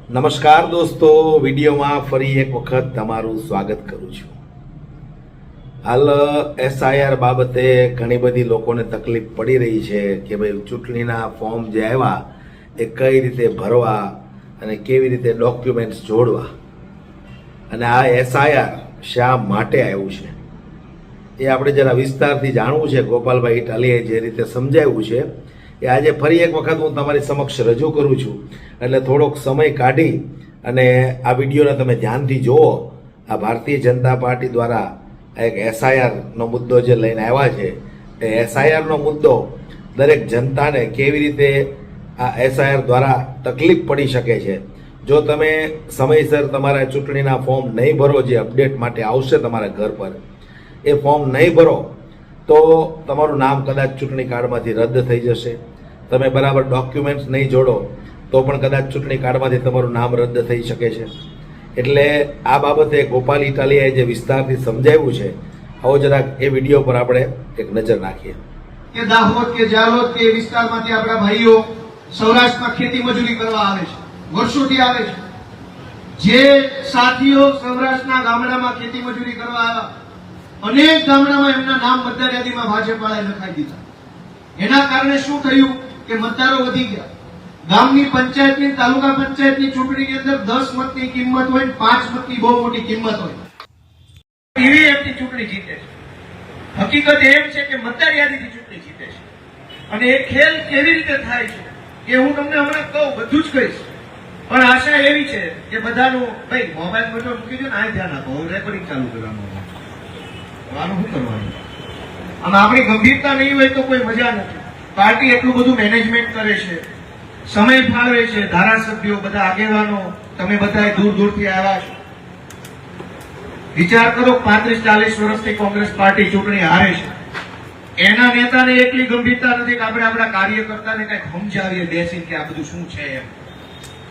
નમસ્કાર દોસ્તો, વિડીયોમાં ફરી એક વખત તમારું સ્વાગત કરું છું। હાલ એસઆઈઆર બાબતે ઘણી બધી લોકોને તકલીફ પડી રહી છે કે ભાઈ ચૂંટણીના ફોર્મ જે આવ્યા એ કઈ રીતે ભરવા અને કેવી રીતે ડોક્યુમેન્ટ્સ જોડવા અને આ એસઆઈઆર શા માટે આવ્યું છે એ આપણે જરા વિસ્તારથી જાણવું છે। ગોપાલભાઈ ઇટાલીએ જે રીતે સમજાવ્યું છે એ આજે ફરી એક વખત હું તમારી સમક્ષ રજૂ કરું છું, એટલે થોડોક સમય કાઢી અને આ વિડીયોને તમે ધ્યાનથી જુઓ। આ ભારતીય જનતા પાર્ટી દ્વારા એક એસઆઈઆરનો મુદ્દો જે લઈને આવ્યા છે એ એસઆઈઆરનો મુદ્દો દરેક જનતાને કેવી રીતે આ એસઆઈઆર દ્વારા તકલીફ પડી શકે છે। જો તમે સમયસર તમારા ચૂંટણીના ફોર્મ નહીં ભરો, જે અપડેટ માટે આવશે તમારા ઘર પર, એ ફોર્મ નહીં ભરો તો તમારું નામ કદાચ ચૂંટણી કાર્ડમાંથી રદ થઈ જશે। તમે બરાબર ડોક્યુમેન્ટ્સ નહીં જોડો તો પણ કદાચ ચૂંટણી કાર્ડમાંથી તમારું નામ રદ થઈ શકે છે। એટલે આ બાબતે ગોપાલ ઇટાલીયાએ જે વિસ્તારથી સમજાવ્યું છે, આવો જરાક એ વિડીયો પર આપણે એક નજર નાખીએ। કે દાહોદ કે જાલોદ કે વિસ્તારમાંથી આપણા ભાઈઓ સૌરાષ્ટ્રમાં ખેતી મજૂરી કરવા આવે છે, વર્ષોથી આવે છે। જે સાથીઓ સૌરાષ્ટ્રના ગામડામાં ખેતી મજૂરી કરવા આવ્યા, અનેક ગામડામાં એમના નામ મતદાર યાદીમાં ભાજપવાળાએ લખાઈ દીધા। એના કારણે શું થયું કે મતદારો વધી ગયા। ગામની પંચાયતની, તાલુકા પંચાયતની ચૂંટણીની અંદર 10 મતની કિંમત હોય, 5 મતની બહુ મોટી કિંમત હોય, ઈવીએમની ચૂંટણી જીતે છે। હકીકત એમ છે કે મતદાર યાદીથી ચૂંટણી જીતે છે। અને એ ખેલ કેવી રીતે થાય છે એ હું તમને હમણાં કહું, બધું જ કહીશ। પણ આશા એવી છે કે બધાનું ભાઈ મોબાઈલ મોટો મૂકી દો ને, આ ધ્યાન આપો, રેકોર્ડિંગ ચાલુ કરવાનું શું કરવાનું। આમાં આપણી ગંભીરતા નહીં હોય તો કોઈ મજા નથી। પાર્ટી એટલું બધું મેનેજમેન્ટ કરે છે, સમય ફાળવે છે, ધારાસભ્યો, બધા આગેવાનો, તમે બધા દૂર દૂરથી આવ્યા છો। વિચાર કરો, 35-40 વર્ષથી કોંગ્રેસ પાર્ટી ચૂંટણી હારે છે, એના નેતાને એટલી ગંભીરતા નથી કે આપણે આપણા કાર્યકર્તાને કઈક સમજાવીએ બેસીને કે આ બધું શું છે એમ।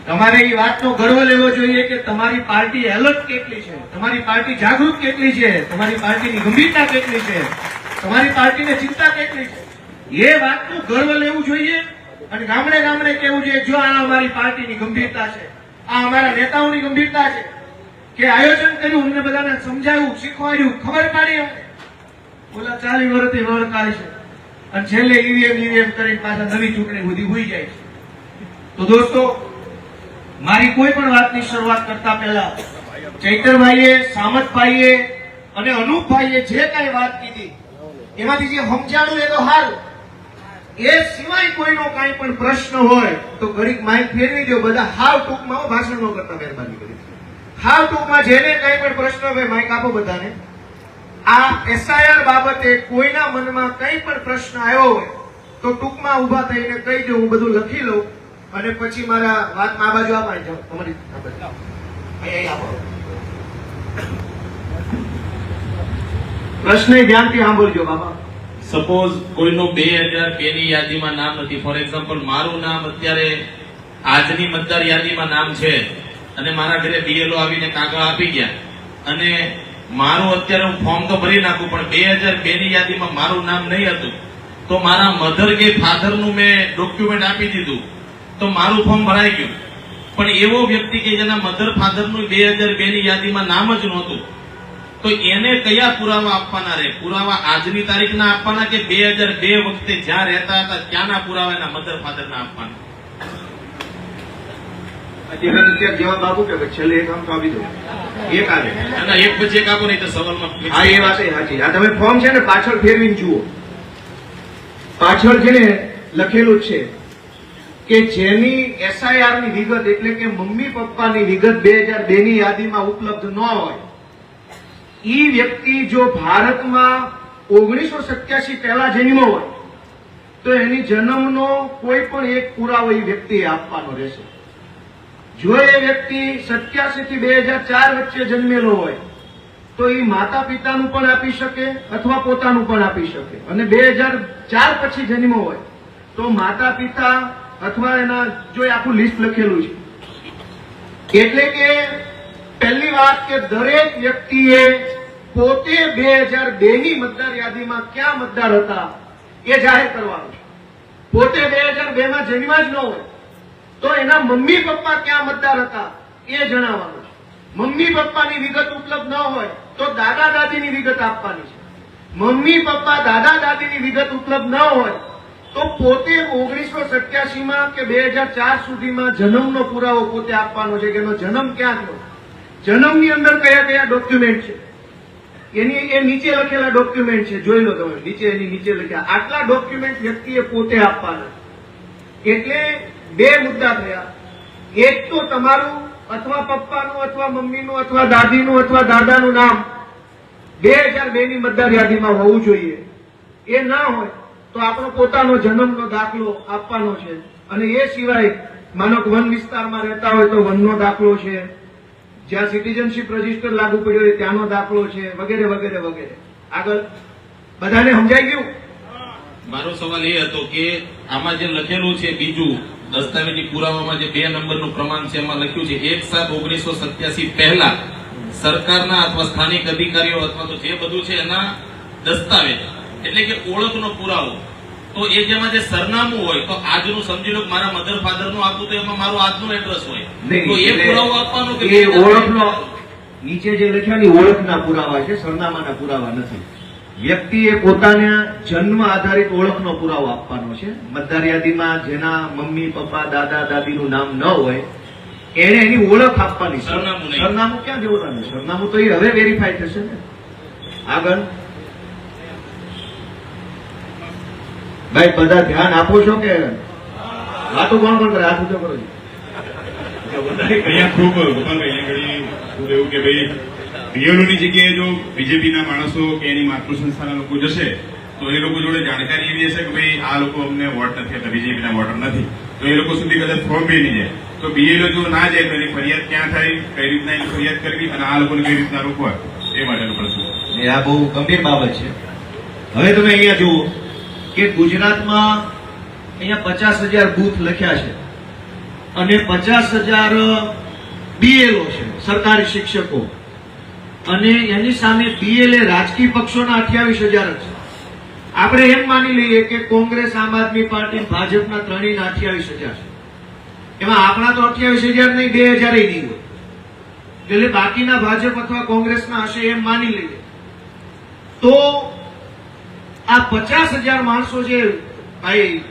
તમારે એ વાતનો ગર્વ લેવો જોઈએ કે તમારી પાર્ટી એલર્ટ કેટલી છે, તમારી પાર્ટી જાગૃત કેટલી છે, તમારી પાર્ટીની ગંભીરતા કેટલી છે, તમારી પાર્ટીને ચિંતા કેટલી છે, એ વાતનું ગર્વ લેવું જોઈએ। અને ગામડે ગામડે કેવું જોઈએ, જો આ અમારી પાર્ટીની ગંભીરતા છે, આ અમારા નેતાઓની ગંભીરતા છે કે આયોજન કર્યું, અમને બધાને સમજાવ્યું, શીખવાડ્યું, ખબર પાડી, અમને ઓલા 40 વર્ષથી વળકાય છે અને છેલ્લે ઈવીએમ કરીને પાછા નવી ચૂંટણી સુધી હોઈ જાય છે। તો દોસ્તો, મારી કોઈ પણ વાતની શરૂઆત કરતા પહેલા ચૈતરભાઈએ, સામતભાઈએ અને અનુપભાઈએ જે કઈ વાત કીધી એમાંથી જે સમજાણું એ તો સારું। એ સિવાય કોઈનો કાંઈ પણ પ્રશ્ન હોય તો ઘડીક માઇક ફેરવી દો, બધા હાવ ટૂંકમાં, ભાષણ ન કરતા મહેરબાની કરી, હાવ ટૂંકમાં જેને કાંઈ પણ પ્રશ્ન હોય માઇક આપો બધાને। આ એસઆઈઆર બાબતે કોઈના મનમાં કંઈ પણ પ્રશ્ન આવ્યો હોય તો ટૂંકમાં ઉભા થઈને કહી દો, હું બધું લખી લઉં અને પછી મારા વાતમાં આ બાજુ આપી જાઓ, તમારી અહીં આપો। પ્રશ્ન ધ્યાનથી સાંભળજો બાબા। સપોઝ કોઈનો 2002 ની યાદીમાં નામ નથી, ફોર એક્ઝામ્પલ મારું નામ અત્યારે આજની મતદાર યાદીમાં નામ છે અને મારા ઘરે બીએલઓ આવીને કાગળ આપી ગયા અને મારું અત્યારે હું ફોર્મ તો ભરી નાખું પણ 2002 ની યાદીમાં મારું નામ નહીં હતું, તો મારા મધર કે ફાધરનું મેં ડોક્યુમેન્ટ આપી દીધું તો મારું ફોર્મ ભરાઈ ગયું। પણ એવો વ્યક્તિ કે જેના મધર ફાધરનું 2002 ની યાદીમાં નામ જ નહોતું, તો એને કયા પુરાવા આપવાના રહે? પુરાવા આજની તારીખના આપવાના કે 2002 વખતે જ્યાં રહેતા હતા ત્યાંના પુરાવા એના મધર ફાધરના આપવાના? જવાબ આપું કે છેલ્લે એક આમ તો આપી દો, એક આવે એક પછી એક આપો, નહીં તો સવાલમાં હા એ વાત સાચી। આ તમે ફોર્મ છે ને પાછળ ફેરવીને જુઓ, પાછળ છે ને લખેલું છે કે જેની એસઆઈઆર ની વિગત એટલે કે મમ્મી પપ્પાની વિગત 2002 ની યાદીમાં ઉપલબ્ધ ન હોય, ઈ વ્યક્તિ જો ભારતમાં 1987 પહેલા જન્મ્યો હોય તો એની જન્મનો કોઈ પણ એક પુરાવો એ વ્યક્તિએ આપવાનો રહેશે। જો એ વ્યક્તિ 87 થી 2004 વચ્ચે જન્મેલો હોય તો એ માતા પિતાનું પણ આપી શકે અથવા પોતાનું પણ આપી શકે, અને 2004 પછી જન્મ્યો હોય તો માતા પિતા અથવા એના, જો આખું લિસ્ટ લખેલું છે। એટલે કે પહેલી વાત કે દરેક વ્યક્તિએ પોતે 2002 ની મતદાર યાદીમાં ક્યાં મતદાર હતા એ જાહેર કરવાનું છે। પોતે 2002 માં જન્મ્યા જ ન હોય તો એના મમ્મી પપ્પા ક્યાં મતદાર હતા એ જણાવવાનું છે. મમ્મી પપ્પાની વિગત ઉપલબ્ધ ન હોય તો દાદા દાદીની વિગત આપવાની છે. મમ્મી પપ્પા દાદા દાદીની વિગત ઉપલબ્ધ ન હોય તો પોતે 1987 માં કે 2004 સુધીમાં જન્મનો પુરાવો પોતે આપવાનો છે કે એનો જન્મ ક્યાં થયો, જન્મની અંદર કયા કયા ડોક્યુમેન્ટ છે, એની એ નીચે લખેલા ડોક્યુમેન્ટ છે, જોઈ લો તમે નીચે એની નીચે લખ્યા. આટલા ડોક્યુમેન્ટ વ્યક્તિએ પોતે આપવાના. એટલે બે મુદ્દા થયા. એક તો તમારું અથવા પપ્પાનું અથવા મમ્મીનું અથવા દાદીનું અથવા દાદાનું નામ 2002 ની મતદાર યાદીમાં હોવું જોઈએ. એ ના હોય તો આપણો પોતાનો જન્મનો દાખલો આપવાનો છે. અને એ સિવાય માનો કે વન વિસ્તારમાં રહેતા હોય તો વનનો દાખલો છે, જ્યાં સિટીઝનશીપ રજીસ્ટર લાગુ પડ્યો હોય ત્યાંનો દાખલો છે, વગેરે વગેરે વગેરે. આગળ બધાને સમજાઈ ગયું? મારો સવાલ એ હતો કે આમાં જે લખેલું છે બીજું દસ્તાવેજી પુરાવામાં જે 2 નંબરનું ક્રમાંક છે એમાં લખ્યું છે 1/7/1987 પહેલા સરકારના અથવા સ્થાનિક અધિકારીઓ અથવા તો જે બધું છે એના દસ્તાવેજ એટલે કે ઓળખનો પુરાવો. તો એ જેમાં જે સરનામું હોય તો આજનું સમજી લો કે મારા મધર ફાધર નું આપવું તો એમાં મારું આજનું એડ્રેસ હોય તો એ પુરાવો આપવાનો કે એ ઓળખનો નીચે જે લખ્યાની ઓળખના પુરાવા છે, સરનામાના પુરાવા નથી. વ્યક્તિએ પોતાના જન્મ આધારિત ઓળખનો પુરાવો આપવાનો છે. મતદાર યાદીમાં જેના મમ્મી પપ્પા દાદા દાદીનું નામ ન હોય એને એની ઓળખ આપવાની. સરનામું નહીં. સરનામું ક્યાં જોવાનું? સરનામું તો એ હવે વેરીફાઈ થશે ને. આગળ ભાઈ બધા ધ્યાન આપો છો કે વાતો કોણ કોણ કરે? હાથ ઊંચો કરો. અહીંયા ખૂબ ગોપાલભાઈ અહીંયા ખૂબ એવું કે ભાઈ બીએલઓની જગ્યાએ જો બીજેપીના માણસો કે એની માતૃ સંસ્થાના લોકો જશે તો એ લોકો જોડે જાણકારી એવી હશે કે ભાઈ આ લોકો અમને વોટ નથી આપતા, બીજેપીના વોટર નથી, તો એ લોકો સુધી કદાચ ફોર્મ બી નહીં જાય. તો બીએલઓ જો ના જાય તો એની ફરિયાદ ક્યાં થાય, કઈ રીતના એની ફરિયાદ કરવી અને આ લોકોને કઈ રીતના રોકવા એ માટેનો પ્રશ્ન. આ બહુ ગંભીર બાબત છે. હવે તમે અહીંયા જુઓ કે ગુજરાતમાં અહીંયા 50,000 બૂથ લખ્યા છે અને 50,000 બીએલઓ છે, સરકારી શિક્ષકો, અને એની સામે બીએલએ રાજકીય પક્ષોના 28,000 છે. આપણે એમ માની લઈએ કે કોંગ્રેસ, આમ આદમી પાર્ટી, ભાજપના ત્રણેયના 28,000 છે. એમાં આપણા તો 28,000 નહીં, 2,000 નહીં હોય. એટલે બાકીના ભાજપ અથવા કોંગ્રેસના હશે એમ માની લઈએ તો આ 50,000 માણસો છે. ભાઈ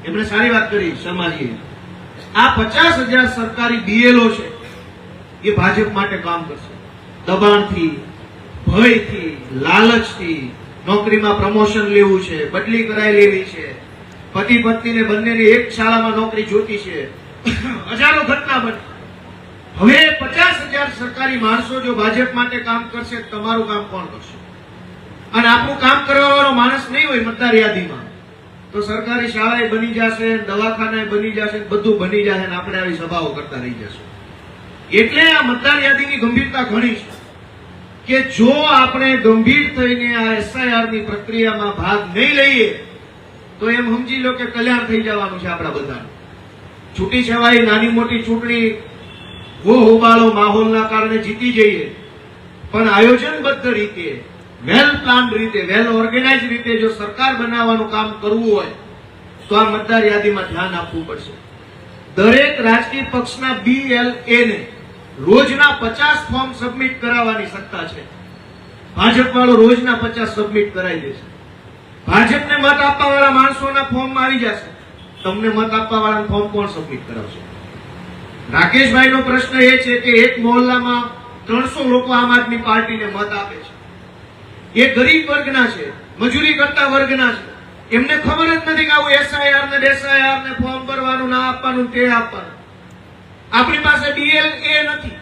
એમણે સારી વાત કરી શર્માજીએ. આ 50,000 સરકારી બીએલઓ છે એ ભાજપ માટે કામ કરશે. દબાણથી, ભયથી, લાલચથી, નોકરીમાં પ્રમોશન લેવું છે, બદલી કરાઈ લેવી છે, પતિ પત્નીને બંનેની એક શાળામાં નોકરી જોતી છે, હજારો ઘટના બની. હવે 50,000 સરકારી માણસો જો ભાજપ માટે કામ કરશે, તમારું કામ કોણ કરશે? અને આપણું કામ કરવા વાળો માણસ નહીં હોય મતદાર યાદીમાં તો સરકારી શાળાએ બની જશે, દવાખાને બની જશે, બધું બની જશે અને આપણે આવી સભાઓ કરતા રહી જશું. એટલે આ મતદાર યાદીની ગંભીરતા ઘણી છે કે જો આપણે ગંભીર થઈને આ એસઆઈઆર ની પ્રક્રિયામાં ભાગ નહીં લઈએ તો એમ સમજી લો કે કલ્યાણ થઈ જવાનું છે આપણા બધાનું. છૂટી છવાઈ નાની મોટી ચૂંટણી હો હોબાળો માહોલના કારણે જીતી જઈએ, પણ આયોજનબદ્ધ રીતે, વેલ પ્લાન્ડ રીતે, વેલ ઓર્ગેનાઇઝ રીતે જો સરકાર બનાવવાનું કામ કરવું હોય તો આ મતદાર યાદીમાં ધ્યાન આપવું પડશે. દરેક રાજકીય પક્ષના બીએલએ ને રોજના 50 ફોર્મ સબમિટ કરાવવાની સત્તા છે. ભાજપ વાળો રોજના 50 સબમિટ કરાવી દેશે. ભાજપને મત આપવા વાળા માણસોના ફોર્મ આવી જશે, તમને મત આપવા વાળા ફોર્મ કોણ સબમિટ કરાવશે? રાકેશભાઈનો પ્રશ્ન એ છે કે એક મહોલ્લામાં 300 લોકો આમ આદમી પાર્ટીને મત આપે છે. એ ગરીબ વર્ગના છે, મજૂરી કરતા વર્ગના છે. એમને ખબર જ નથી કે આવું એસઆઈઆર ને ડેસઆઈઆર ને ફોર્મ ભરવાનું, ના આપવાનું, તે આપવાનું. આપણી પાસે બીએલએ નથી.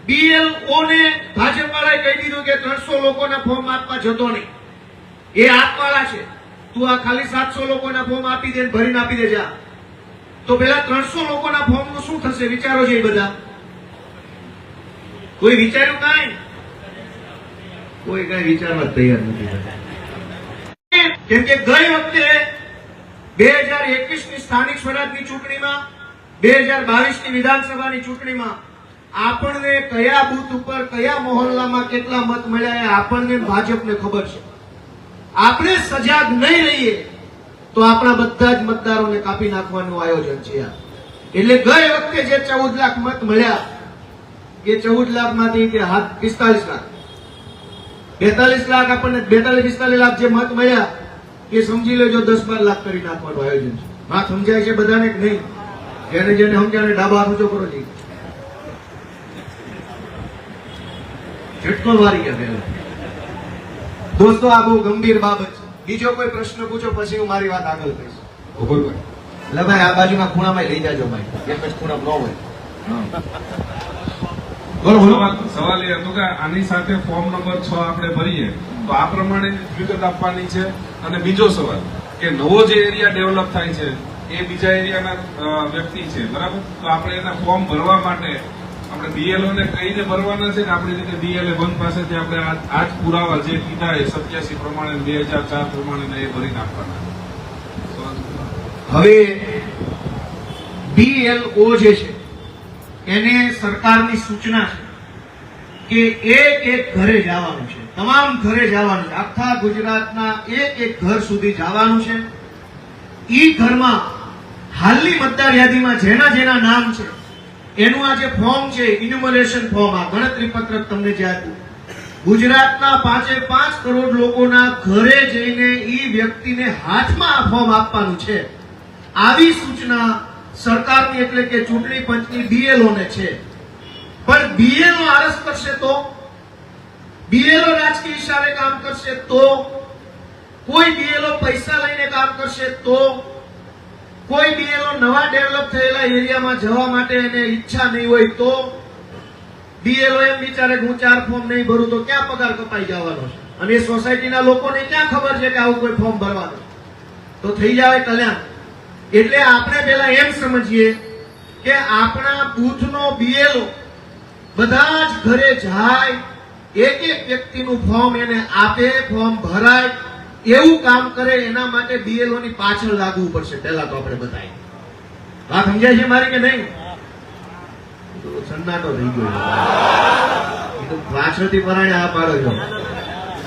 બીએલઓ ને ભાજપ વાળાએ કહી દીધું કે 300 લોકોના ફોર્મ આપવા જતો નહીં, એ આપવાળા છે. તું આ ખાલી 700 લોકોના ફોર્મ આપી દે, ભરીને આપી દે જા. તો પેલા 300 લોકોના ફોર્મ નું શું થશે વિચારો છે? એ બધા કોઈ વિચાર્યું? કાંઈ કોઈ કઈ વિચારવા તૈયાર નથી. કેમ કે ગઈ વખતે 2021 ની સ્થાનિક સ્વરાજની ચૂંટણીમાં, 2022 ની વિધાનસભાની ચૂંટણીમાં આપણને કયા બૂથ ઉપર, કયા મહોલ્લામાં કેટલા મત મળ્યા એ આપણને, ભાજપને ખબર છે. આપણે સજાગ નહીં રહીએ તો આપણા બધા જ મતદારોને કાપી નાખવાનું આયોજન છે. એટલે ગઈ વખતે જે 14 લાખ મત મળ્યા એ 14 લાખ માંથી 45 લાખ 42 લાખ આપણને 42-45 લાખ જે મત મળ્યા એ સમજી લેજો 10-12 લાખ કરી નાખવાનું આયોજન છે. વાત સમજાય છે બધાને કે નહીં? જેને જેને સમજાને ડાબા હાથ ઊંચો કરો જી. ઝટકો મારી ગયા પહેલા. દોસ્તો આ બહુ ગંભીર બાબત છે. બીજો કોઈ પ્રશ્ન પૂછો પછી હું મારી વાત આગળ કહીશ. એટલે ભાઈ આ બાજુના ખૂણામાં લઈ જાજો ભાઈ, એક જ ખૂણા ન હોય. બોલો બોલો. સવાલ એ હતો કે આની સાથે ફોર્મ નંબર 6 આપણે ભરીએ તો આ પ્રમાણે વિગત આપવાની છે. અને બીજો સવાલ કે નવો જે એરિયા ડેવલપ થાય છે એ બીજા એરિયાના વ્યક્તિ છે, બરાબર? તો આપણે એના ફોર્મ ભરવા માટે આપણે બીએલઓ ને કહીને ભરવાના છે કે આપણી રીતે બીએલએ બંધ પાસેથી આપણે આજ પુરાવા જે કીધા એ 87 પ્રમાણે 2004 પ્રમાણે એ ભરી નાખવાના? હવે BLO જે છે એને સરકારની સૂચના છે કે એક ઘરે જવાનું છે, તમામ ઘરે જવાનું છે, આખા ગુજરાતના એક ઘર સુધી જવાનું છે. ઈ ઘરમાં હાલની મતદાર યાદીમાં જેના જેના નામ છે એનું આ જે ફોર્મ છે, ઇન્યુમરેશન ફોર્મ, આ ગણતરી પત્રક તમને જે આપ્યું, ગુજરાતના 5.5 કરોડ લોકોના ઘરે જઈને ઈ વ્યક્તિને હાથમાં આ ફોર્મ આપવાનું છે. આવી સૂચના સરકારની એટલે કે ચૂંટણી પંચની BLO ને છે. પણ BLO આરસ કરશે તો, BLO રાજકીય ઈશારે કામ કરશે તો, કોઈ BLO પૈસા લઈને કામ કરશે તો, કોઈ BLO નવા ડેવલપ થયેલા એરિયામાં જવા માટે એને ઈચ્છા નહીં હોય તો, BLO એમ વિચારે કે હું 4 ફોર્મ નહીં ભરું તો ક્યાં પગાર કપાઈ જવાનો છે, અને એ સોસાયટીના લોકોને ક્યાં ખબર છે કે આવું કોઈ ફોર્મ ભરવાનું, તો થઈ જાય કલ્યાણ. એટલે આપણે પેલા એમ સમજીએ કે આપણા બૂથનો BLO બધા જ ઘરે જાય, એક વ્યક્તિનું ફોર્મ એને આપે, ફોર્મ ભરાય, એવું કામ કરે. એના માટે BLO ની પાછળ લાગવું પડશે પહેલા તો આપણે બતાવીએ. વાત સમજાય છે મારી કે નહીં? સન્નાટો થઈ ગયો. એ તો પાછળથી પરાણે આ પાડો છો,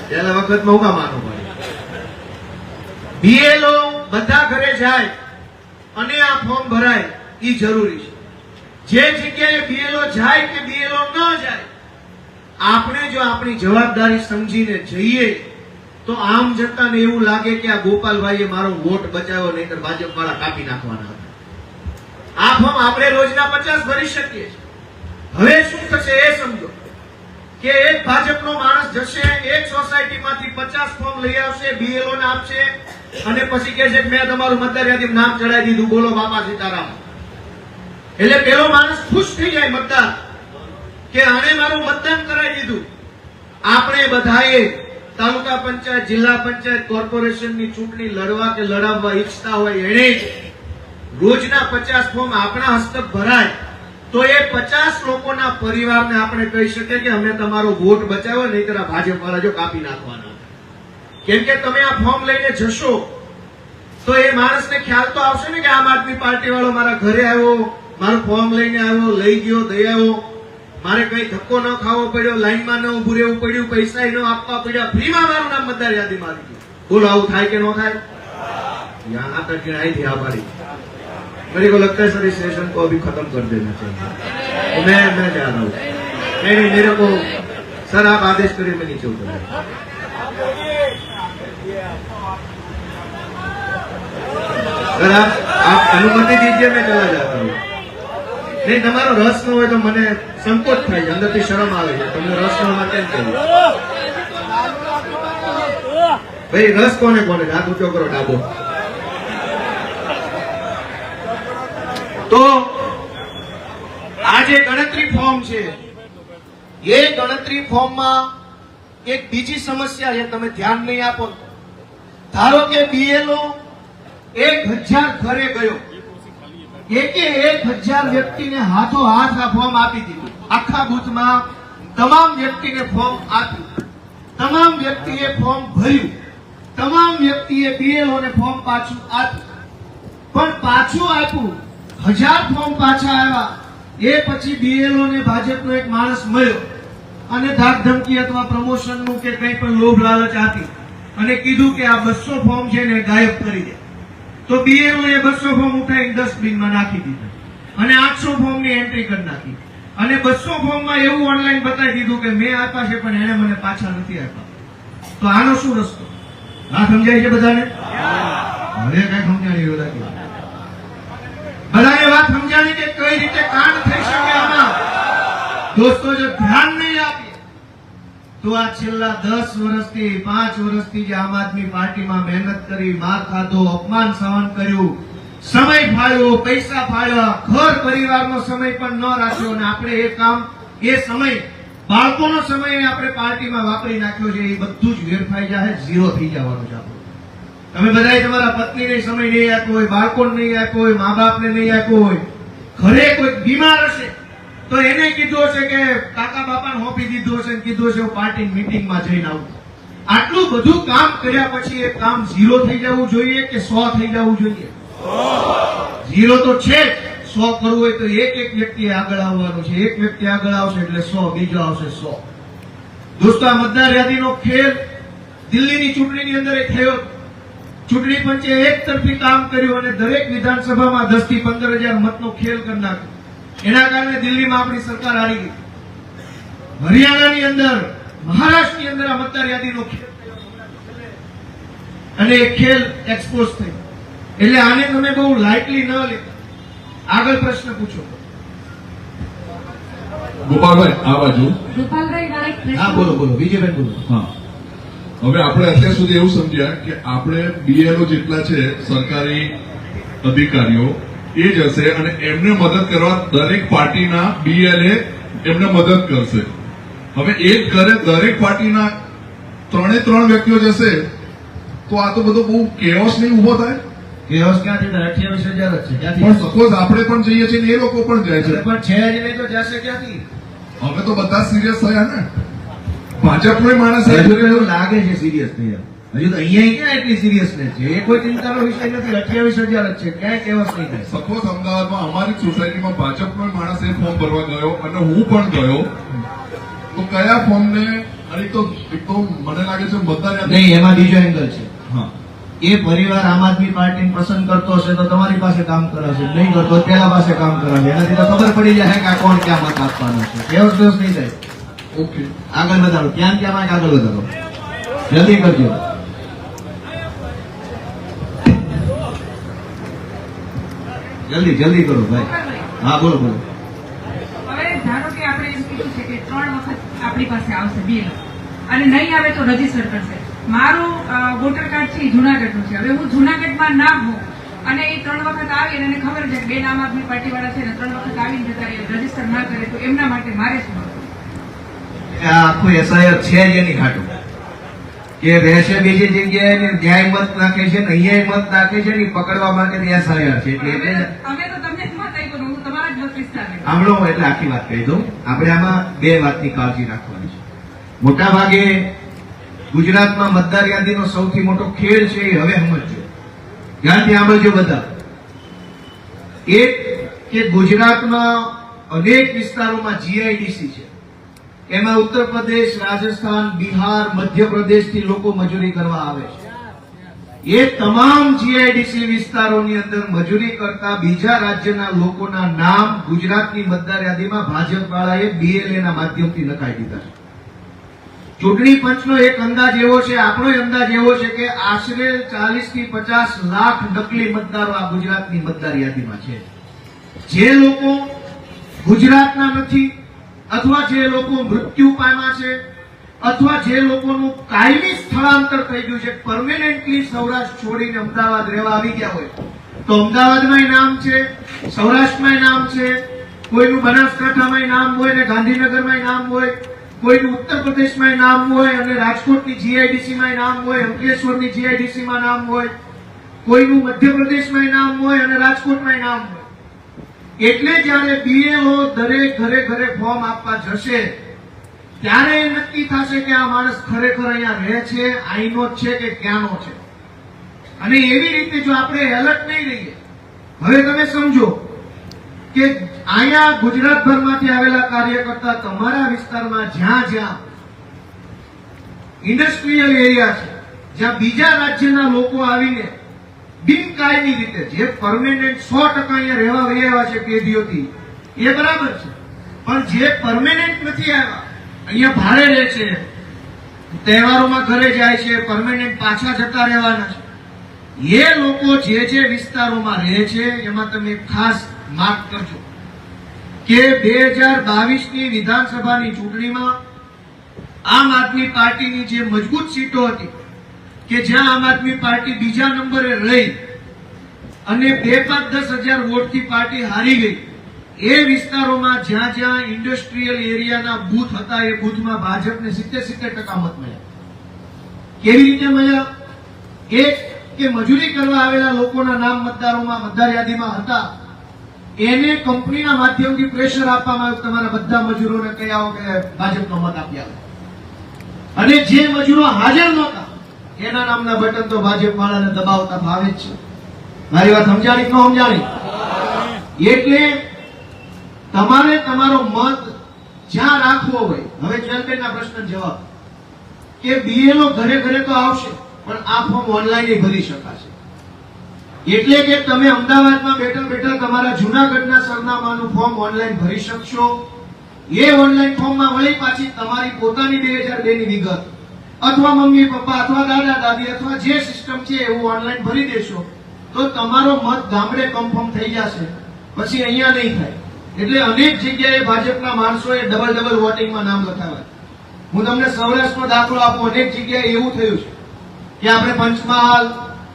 પહેલા વખતમાં હું કામ આનો પાડે? BLO બધા ઘરે જાય અને આ ફોર્મ ભરાય એ જરૂરી છે. જે જગ્યાએ BLO જાય કે BLO ન જાય, આપણે જો આપણી જવાબદારી સમજીને જઈએ તો આમ જનતાને એવું લાગે કે આ ગોપાલભાઈએ મારો વોટ બચાવ્યો, નહીંતર ભાજપ વાળા કાપી નાખવાના હતા. આ ફોર્મ આપણે રોજના 50 ભરી શકીએ. હવે શું થશે એ સમજો કે એક ભાજપનો માણસ જશે, એક સોસાયટીમાંથી 50 ફોર્મ લઈ આવશે, BLO ને આપશે અને પછી કહે છે કે મેં તમારું મતદાર યાદીમાં નામ ચડાવી દીધું, બોલો બાપા સીતારામ. એટલે પેલો માણસ ખુશ થઈ જાય મતદાર કે આણે મારું મતદાન કરાવી દીધું. આપણે બધાએ તાલુકા પંચાયત, જિલ્લા પંચાયત, કોર્પોરેશનની ચૂંટણી લડવા કે લડાવવા ઈચ્છતા હોય એને રોજના 50 ફોર્મ આપણા હસ્તક ભરાય તો એ 50 લોકોના પરિવારને આપણે કહી શકીએ કે અમે તમારો વોટ બચાવ્યો, નહીંતર આ ભાજપ વાળા જો કાપી નાખવાના. કેમ કે તમે આ ફોર્મ લઈને જશો તો એ માણસને ખ્યાલ તો આવશે ને કે આમ આદમી પાર્ટી વાળો મારા ઘરે આવ્યો, મારું ફોર્મ લઈને આવ્યો, લઈ ગયો, દઈ આવ્યો, મારે કઈ ધક્કો ન ખાવો પડ્યો, લાઈનમાં ન ઉભું રહેવું પડ્યું, પૈસા ન આપવા પડ્યા, ફ્રીમાં મારું નામ મતદાર યાદીમાં આવી ગયું. બોલો આવું થાય કે ન થાય? यहाँ तक कि आई थी हमारी, मेरे को लगता है सर इस सेशन को अभी खत्म कर देना चाहिए. तो मैं जा रहा हूँ. नहीं मेरे को सर आप आदेश करिए, मैं नीचे उतर जाऊँ. सर आप अनुमति दीजिए, मैं चला जाता हूँ. नहीं તમારો રસ ન હોય તો મને સંકોચ થાય છે, અંદરથી શરમ આવે છે. તમને રસ ન હોય કેમ કહ્યું? ભાઈ રસ કોને કોને? હાથ ઊંચો કરો ડાબો. તો આ જે ગણતરી ફોર્મ છે એ ગણતરી ફોર્મમાં એક બીજી સમસ્યા છે, તમે ધ્યાન નહીં આપો. ધારો કે BLO 1000 ઘરે ગયો, 1000 વ્યક્તિને હાથો હાથ આ ફોર્મ આપી દીધું, આખા બૂથમાં તમામ વ્યક્તિને ફોર્મ આપ્યું, તમામ વ્યક્તિએ ફોર્મ ભર્યું, તમામ વ્યક્તિએ BLO ને ફોર્મ પાછું આપ્યું. પણ પાછું આપ્યું, 1000 ફોર્મ પાછા આવ્યા, એ પછી BLO ને ભાજપનો એક માણસ મળ્યો અને ધાક ધમકી અથવા પ્રમોશનનું કે કંઈ પણ લોભ લાલચ આપી અને કીધું કે આ 200 ફોર્મ છે ને ગાયબ કરી દે. તો BLO એ 200 ફોર્મ ઉઠાવી ડસ્ટબિનમાં નાખી દીધા. અને 800 ફોર્મની એન્ટ્રી કરી નાખી અને 200 ફોર્મમાં એવું ઓનલાઈન બતાવી દીધું કે મેં આપ્યા છે પણ એને મને પાછા નથી આપ્યા. તો આનો શું રસ્તો? આ સમજાય છે બધાને? હવે કઈ સમજાણી એવું લાગે? બધાને વાત સમજાણી કે કઈ રીતે કાંડ થઈ શકે આમાં? દોસ્તો, જો ધ્યાન નહીં આપીએ તો આ છેલ્લા 10 વર્ષથી 5 વર્ષથી જે આમ આદમી પાર્ટીમાં મહેનત કરી, માર ખાધો, અપમાન સહન કર્યું, સમય ફાળ્યો, પૈસા ફાળ્યા, ઘર પરિવારનો સમય પણ ન રાખ્યો અને આપણે એ કામ, એ સમય, બાળકોનો સમય આપણે પાર્ટીમાં વાપરી નાખ્યો છે. એ બધું જ વેરફાઈ જાય, ઝીરો થઈ જવાનું છે આપણું. તમે બધાએ તમારા પત્નીને સમય નહીં આપ્યો હોય, બાળકોને નહીં આપ્યો હોય, મા બાપને નહીં આપ્યો હોય, ઘરે કોઈ બીમાર હશે તો એને કીધું હશે કે કાકા બાપાને હોપી દીધું હશે, કીધું હશે હું પાર્ટી મીટિંગમાં જઈને આવું. આટલું બધું કામ કર્યા પછી એ કામ ઝીરો થઈ જવું જોઈએ કે 100 થઈ જવું જોઈએ? ઝીરો તો છે જ. 100 કરવું હોય તો એક વ્યક્તિએ આગળ આવવાનું છે. એક વ્યક્તિ આગળ આવશે એટલે 100, બીજો આવશે 100. દોસ્તો, આ મતદાર યાદીનો ખેલ દિલ્હીની ચૂંટણીની અંદર એ થયો. ચૂંટણી પંચે એક તરફી કામ કર્યું અને દરેક વિધાનસભામાં 10 થી 15,000 મતનો ખેલ કરી નાખ્યો. એના કારણે દિલ્હીમાં આપણી સરકાર હારી ગઈ. હરિયાણાની અંદર, મહારાષ્ટ્રની અંદર આ મતદાર યાદીનો ખેલ અને એ ખેલ એક્સપોઝ થઈ. એટલે આને તમે બહુ લાઇટલી ન લે. આગળ પ્રશ્ન પૂછો. ગોપાલભાઈ, આ બાજુ. ગોપાલભાઈ, મારે એક પ્રશ્ન. હા, બોલો બોલો, વિજયભાઈ બોલો. હા, હવે આપણે અત્યાર સુધી એવું સમજ્યા કે આપણે બીએલઓ જેટલા છે સરકારી અધિકારીઓ એ જ હશે અને એમને મદદ કરવા દરેક પાર્ટીના બીએલએ એમને મદદ કરશે. હવે એ જ ઘરે દરેક પાર્ટીના 3 વ્યક્તિઓ જશે તો આ તો બધો બહુ કેઓસ નહીં ઉભો થાય? કેઓસ ક્યાંથી થાય? 28,000 જ છે. પણ ક્યાંથી? સપોઝ આપણે પણ જઈએ છીએ ને એ લોકો પણ જાય છે, પણ છે જ નહીં તો જશે ક્યાંથી? હવે તો બધા સિરિયસ થયા ને. ભાજપનો માણસ હજુ તો એવું લાગે છે સિરિયસ નહીં. હજુ તો અહીંયા ક્યાં એટલી સિરિયસનેસ છે? એ કોઈ ચિંતાનો વિષય નથી. 28,000 જ છે. ક્યાંય કેવસ નહીં થાય. સપોઝ અમદાવાદમાં અમારી સોસાયટીમાં ભાજપનો માણસ એ ફોર્મ ભરવા ગયો અને હું પણ ગયો તો કયા ફોર્મને એક તો મને લાગે છે મતદાર યાદી. નહીં, એમાં બીજો એંગલ છે. હા, એ પરિવાર આમ આદમી પાર્ટીને પસંદ કરતો હશે તો તમારી પાસે કામ કરાવશે, નહીં કરતો પેલા પાસે કામ કરાવશે. એનાથી તો ખબર પડી જાય કે આ કોણ ક્યાં મત આપવાનો છે. કેવસ નહીં થાય. ઓકે. આગળ વધારો. ક્યાં આગળ વધારો. જલ્દી કરજો. જલ્દી કરો ભાઈ. હા, બોલો બોલો. હવે ધારો કે આપણે એમ કીધું છે કે 3 વખત આપણી પાસે આવશે બિલ અને નહીં આવે તો રજીસ્ટર કરશે. મારું વોટર કાર્ડ છે એ જુનાગઢનું છે. હવે હું જુનાગઢમાં ના હોઉં અને એ 3 વખત આવી અને એને ખબર છે કે બેન આમ આદમી પાર્ટી વાળા છે ને 3 વખત આવીને જતા રહે, રજીસ્ટર ના કરે તો એમના માટે મારે શું કરવું? આ આખું એસઆઈઆર છે જ એની ખાટું કે રહેશે બીજી જગ્યાએ ને જ્યાં મત નાખે છે ને અહીંયા મત નાખે છે ને ઈ પકડવા માટે એસઆઈઆર છે. એટલે અમે તો તમને જ મત આપ્યો, હું તમારા જ મત વિસ્તારને. સાંભળો, એટલે આખી વાત કહી દઉં. આપણે આમાં 2 વાતની કાળજી રાખવાની છે. મોટા ભાગે ગુજરાતમાં મતદાર યાદીનો સૌથી મોટો ખેલ છે એ હવે સમજજો. ધ્યાનથી સાંભળજો બધા. એક કે ગુજરાતમાં અનેક વિસ્તારોમાં જીઆઈડીસી છે. એમાં ઉત્તર પ્રદેશ, રાજસ્થાન, બિહાર, મધ્યપ્રદેશથી લોકો મજૂરી કરવા આવે છે. એ તમામ જીઆઈડીસી વિસ્તારોની અંદર મજૂરી કરતા બીજા રાજ્યના લોકોના નામ ગુજરાતની મતદાર યાદીમાં ભાજપ વાળાએ બીએલએના માધ્યમથી નખાઈ દીધા છે. ચૂંટણી પંચનો એક અંદાજ એવો છે, આપણો અંદાજ એવો છે કે આશરે 40 થી 50 લાખ નકલી મતદારો આ ગુજરાતની મતદાર યાદીમાં છે. જે લોકો ગુજરાતના નથી અથવા જે લોકો મૃત્યુ પામ્યા છે અથવા જે લોકોનું કાયમી સ્થળાંતર થઈ ગયું છે, પરમેનન્ટલી સૌરાષ્ટ્ર છોડીને અમદાવાદ રહેવા આવી ગયા હોય તો અમદાવાદમાં નામ છે, સૌરાષ્ટ્રમાં નામ છે, કોઈનું બનાસકાંઠામાં નામ હોય ને ગાંધીનગરમાં નામ હોય, કોઈનું ઉત્તર પ્રદેશમાં નામ હોય અને રાજકોટની જીઆઈડીસીમાં નામ હોય, અંકલેશ્વરની જીઆઈડીસીમાં નામ હોય, કોઈનું મધ્યપ્રદેશમાં નામ હોય અને રાજકોટમાં નામ હોય. એટલે જયારે બીએલઓ દરેક ઘરે ફોર્મ આપવા જશે ત્યારે એ નક્કી થશે કે આ માણસ ખરેખર અહીંયા રહે છે, અહીંનો જ છે કે ક્યાંનો છે. અને એવી રીતે જો આપણે એલર્ટ નહીં રહીએ, હવે તમે સમજો કે અહીંયા ગુજરાતભરમાંથી આવેલા કાર્યકર્તા તમારા વિસ્તારમાં જ્યાં ઇન્ડસ્ટ્રીયલ એરિયા છે, જ્યાં બીજા રાજ્યના લોકો આવીને બિનકાયમી રીતે જે પરમેનન્ટ 100% અહીંયા રહેવા વહી આવ્યા છે કેદીઓથી એ બરાબર છે, પણ જે પરમેનન્ટ નથી આવ્યા, અહીંયા ભાડે રહે છે, તહેવારોમાં ઘરે જાય છે, પરમેનન્ટ પાછા જતા રહેવાના છે, એ લોકો જે વિસ્તારોમાં રહે છે એમાં તમે ખાસ માર્ક કરજો કે 2022ની વિધાનસભાની ચૂંટણીમાં આમ આદમી પાર્ટીની જે મજબૂત સીટો હતી કે જ્યાં આમ આદમી પાર્ટી બીજા નંબરે રહી અને 5-10 હજાર વોટથી પાર્ટી હારી ગઈ, એ વિસ્તારોમાં જ્યાં જ્યાં ઇન્ડસ્ટ્રીયલ એરિયાના બૂથ હતા એ બૂથમાં ભાજપને 70% મત મળ્યા. કેવી રીતે મળ્યા? એક કે મજૂરી કરવા આવેલા લોકોના નામ મતદાર યાદીમાં હતા, એને કંપનીના માધ્યમથી પ્રેશર આપવામાં આવ્યું તમારા બધા મજૂરોને કહી આવો કે ભાજપનો મત આપી આવો, અને જે મજૂરો હાજર નહોતા એના નામના બટન તો ભાજપ વાળાને દબાવતા ભાવે જ છે. મારી વાત સમજાણી ન સમજાણી? એટલે તમારે તમારો મત જ્યાં રાખવો હોય, હવે જયલબેનના પ્રશ્ન જવાબ કે બીએલઓ ઘરે ઘરે તો આવશે પણ આ ફોર્મ ઓનલાઈન ભરી શકાશે, એટલે કે તમે અમદાવાદમાં બેઠા બેઠા તમારા જૂનાગઢના સરનામાનું ફોર્મ ઓનલાઈન ભરી શકશો. એ ઓનલાઈન ફોર્મમાં વળી પાછી તમારી પોતાની 2002ની વિગત અથવા મમ્મી પપ્પા અથવા દાદા દાદી અથવા જે સિસ્ટમ છે એવું ઓનલાઈન ભરી દેશો તો તમારો મત ગામડે કન્ફર્મ થઈ જશે, પછી અહીંયા નહીં થાય. એટલે અનેક જગ્યાએ ભાજપના માણસોએ ડબલ વોટિંગમાં નામ લખાવ્યા. હું તમને સૌરાષ્ટ્રનો દાખલો આપું, અનેક જગ્યાએ એવું થયું છે કે આપણે પંચમહાલ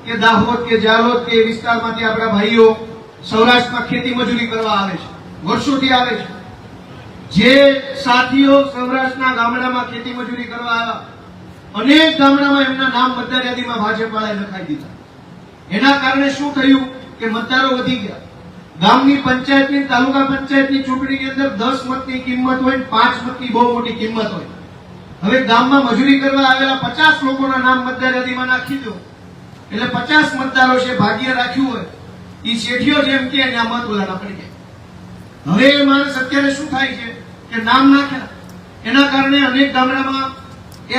કે દાહોદ કે જાલોદ કે વિસ્તારમાંથી આપણા ભાઈઓ સૌરાષ્ટ્રમાં ખેતી મજૂરી કરવા આવે છે, વર્ષોથી આવે છે. જે સાથીઓ સૌરાષ્ટ્રના ગામડામાં ખેતી મજૂરી કરવા આવ્યા, અનેક ગામડામાં એમના નામ મતદાર યાદીમાં ભાજપ વાળાએ લખાઈ દીધા. એના કારણે શું થયું કે મતદારો વધી ગયા. ગામની પંચાયતની તાલુકા પંચાયતની ચૂંટણીની અંદર 10 મતની કિંમત હોય, 5 મતની બહુ મોટી કિંમત હોય. હવે ગામમાં મજૂરી કરવા આવેલા 50 લોકોના નામ મતદાર યાદીમાં નાખી દો એટલે 50 મતદારો છે, ભાગ્ય રાખ્યું હોય એ શેઠિયો જેમ કે એના મત ઓલાના પડી જાય. હવે એ માણસ અત્યારે શું થાય છે કે નામ નાખ્યા એના કારણે અનેક ગામડામાં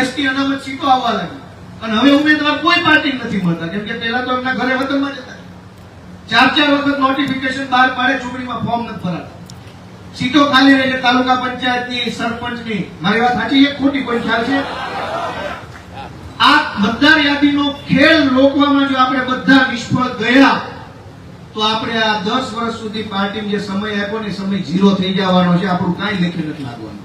એસટી અનામત સીટો આવવા લાગી અને હવે ઉમેદવાર કોઈ પાર્ટી નથી મળતા, કેમ કે પહેલા તો એમના ઘરે વતનમાં જતા, 4 વખત નોટિફિકેશન બહાર પાડે, ચૂંટણીમાં ફોર્મ નથી ભરાતા, સીટો ખાલી રહે છે તાલુકા પંચાયતની, સરપંચની. મારી વાત સાચી છે ખોટી? કોઈ ખ્યાલ છે? આ મતદાર યાદીનો ખેલ રોકવામાં જો આપણે બધા નિષ્ફળ ગયા તો આપણે આ 10 વર્ષ સુધી પાર્ટીને જે સમય આપ્યો ને સમય 0 થઈ જવાનો છે. આપણું કાંઈ લેખે નથી લાગવાનું.